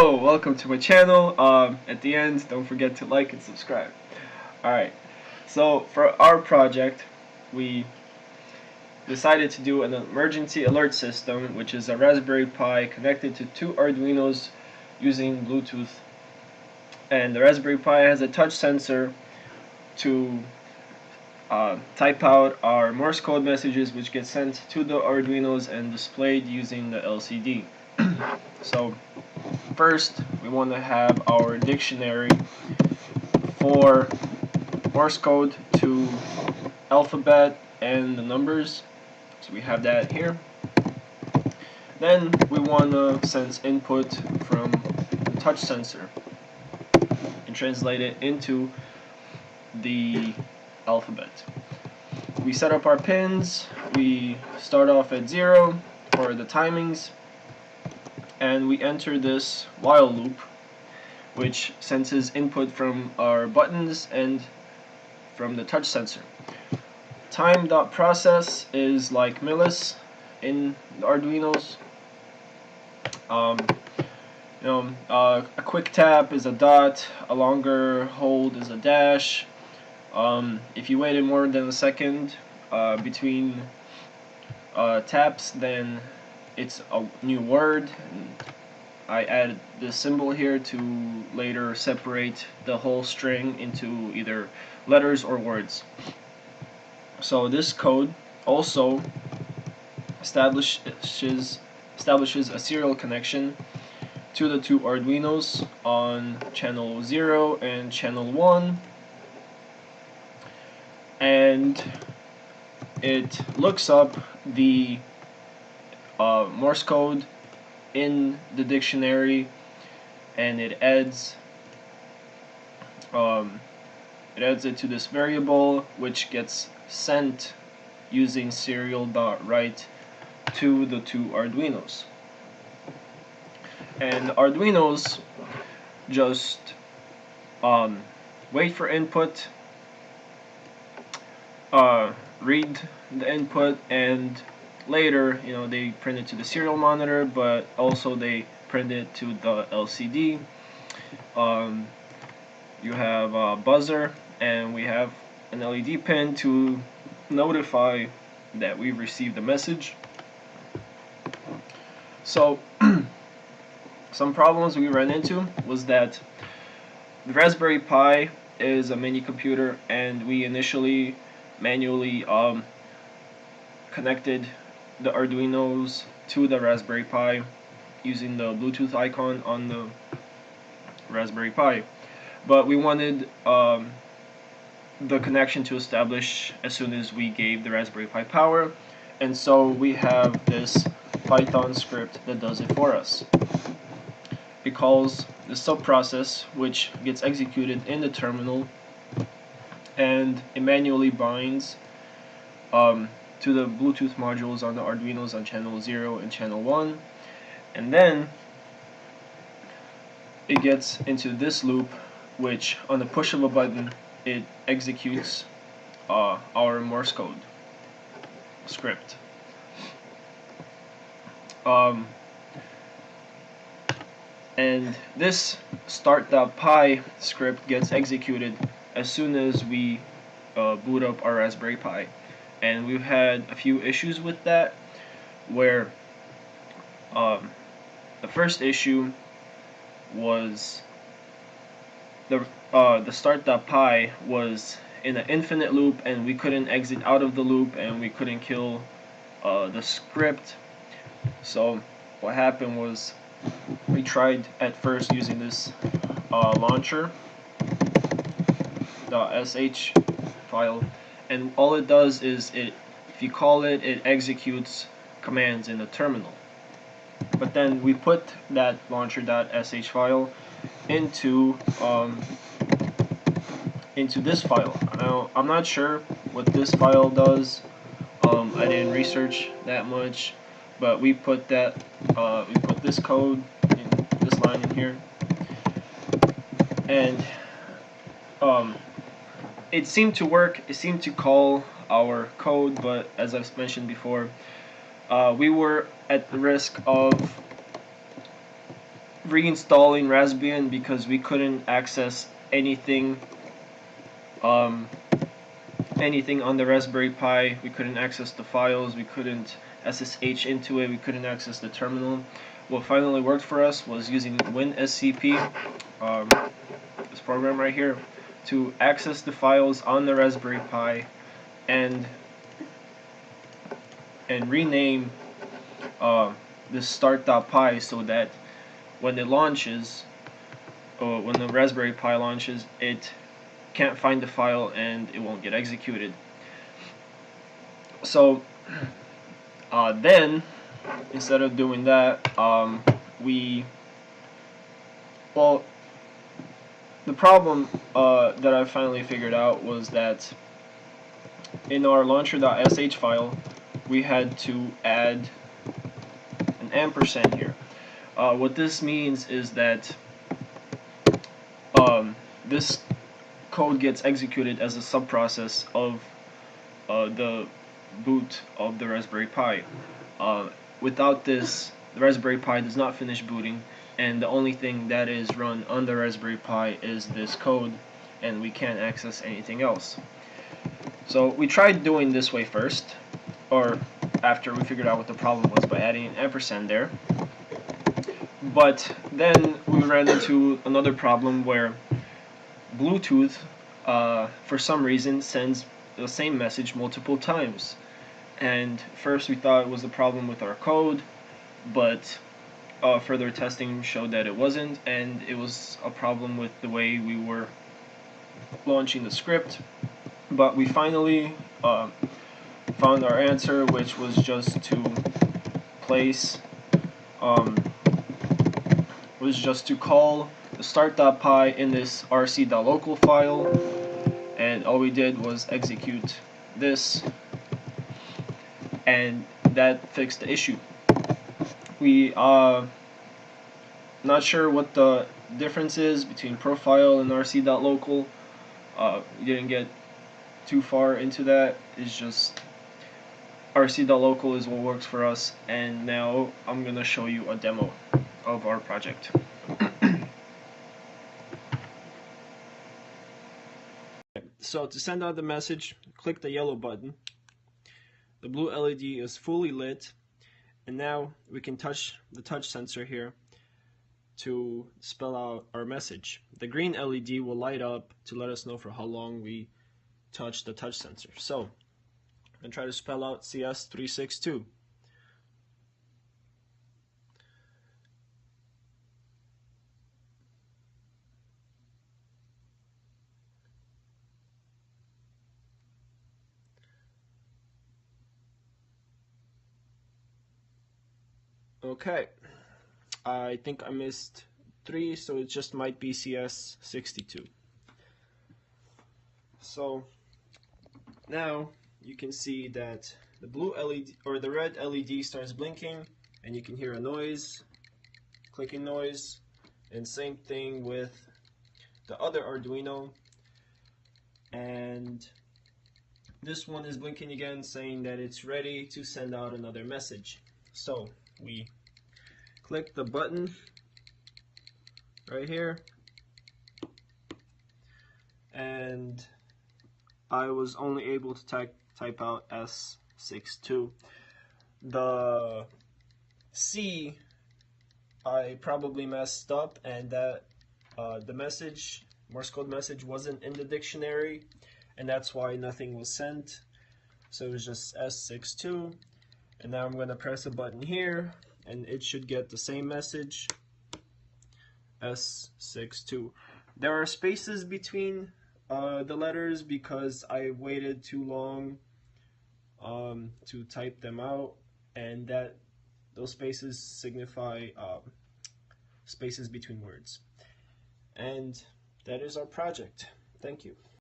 Hello, welcome to my channel. At the end, don't forget to like and subscribe. Alright, so for our project, we decided to do an emergency alert system, which is a Raspberry Pi connected to two Arduinos using Bluetooth. And the Raspberry Pi has a touch sensor to type out our Morse code messages, which get sent to the Arduinos and displayed using the LCD. So first, we want to have our dictionary for Morse code to alphabet and the numbers. So we have that here. Then we want to sense input from the touch sensor and translate it into the alphabet. We set up our pins. We start off at 0 for the timings, and we enter this while loop, which senses input from our buttons and from the touch sensor. Time.process is like millis in the Arduinos. A quick tap is a dot, a longer hold is a dash. If you waited more than a second between taps, then it's a new word. And I added this symbol here to later separate the whole string into either letters or words. So this code also establishes a serial connection to the two Arduinos on channel 0 and channel 1, and it looks up the Morse code in the dictionary, and it adds it to this variable, which gets sent using serial.write to the two Arduinos. And the Arduinos just wait for input, read the input, and later, they print it to the serial monitor, but also they print it to the LCD. You have a buzzer, and we have an LED pin to notify that we've received a message. So some problems we ran into was that the Raspberry Pi is a mini computer, and we initially manually connected the Arduinos to the Raspberry Pi using the Bluetooth icon on the Raspberry Pi, but we wanted the connection to establish as soon as we gave the Raspberry Pi power, and so we have this Python script that does it for us. It calls the subprocess, which gets executed in the terminal, and it manually binds to the Bluetooth modules on the Arduinos on channel 0 and channel 1, and then it gets into this loop, which on the push of a button it executes our Morse code script. And this start.py script gets executed as soon as we boot up our Raspberry Pi. And we've had a few issues with that, where the first issue was the start.py was in an infinite loop, and we couldn't exit out of the loop, and we couldn't kill the script. So what happened was we tried at first using this launcher .sh file, and all it does is if you call it, it executes commands in the terminal. But then we put that launcher.sh file into this file. Now I'm not sure what this file does. I didn't research that much, but we put this code in this line in here, and it seemed to work. It seemed to call our code, but as I've mentioned before, we were at the risk of reinstalling Raspbian because we couldn't access anything anything on the Raspberry Pi. We couldn't access the files, we couldn't SSH into it, we couldn't access the terminal. What finally worked for us was using WinSCP, this program right here, to access the files on the Raspberry Pi and rename this start.py so that when it launches, or when the Raspberry Pi launches, it can't find the file and it won't get executed. So then, instead of doing that, the problem that I finally figured out was that in our launcher.sh file, we had to add an ampersand here. What this means is that this code gets executed as a subprocess of the boot of the Raspberry Pi. Without this, the Raspberry Pi does not finish booting, and the only thing that is run on the Raspberry Pi is this code, and we can't access anything else. So we tried doing this way first, or after we figured out what the problem was, by adding an ampersand there. But then we ran into another problem where Bluetooth, for some reason, sends the same message multiple times. And first we thought it was a problem with our code, but further testing showed that it wasn't, and it was a problem with the way we were launching the script. But we finally found our answer, which was just to place call the start.py in this rc.local file, and all we did was execute this, and that fixed the issue. We not sure what the difference is between profile and rc.local. We didn't get too far into that. It's just rc.local is what works for us, and now I'm gonna show you a demo of our project. So to send out the message, click the yellow button. The blue LED is fully lit, and now we can touch the touch sensor here to spell out our message. The green LED will light up to let us know for how long we touch the touch sensor. So I'm going to try to spell out cs362. Okay, I think I missed 3, so it just might be cs62. So now you can see that the blue LED or the red LED starts blinking, and you can hear a noise, clicking noise, and same thing with the other Arduino, and this one is blinking again, saying that it's ready to send out another message. So we click the button right here, and I was only able to type out S62. The C I probably messed up, and that the message, Morse code message, wasn't in the dictionary, and that's why nothing was sent. So it was just S62, and now I'm going to press a button here, and it should get the same message, S62. There are spaces between the letters because I waited too long to type them out, and those spaces signify spaces between words. And that is our project. Thank you.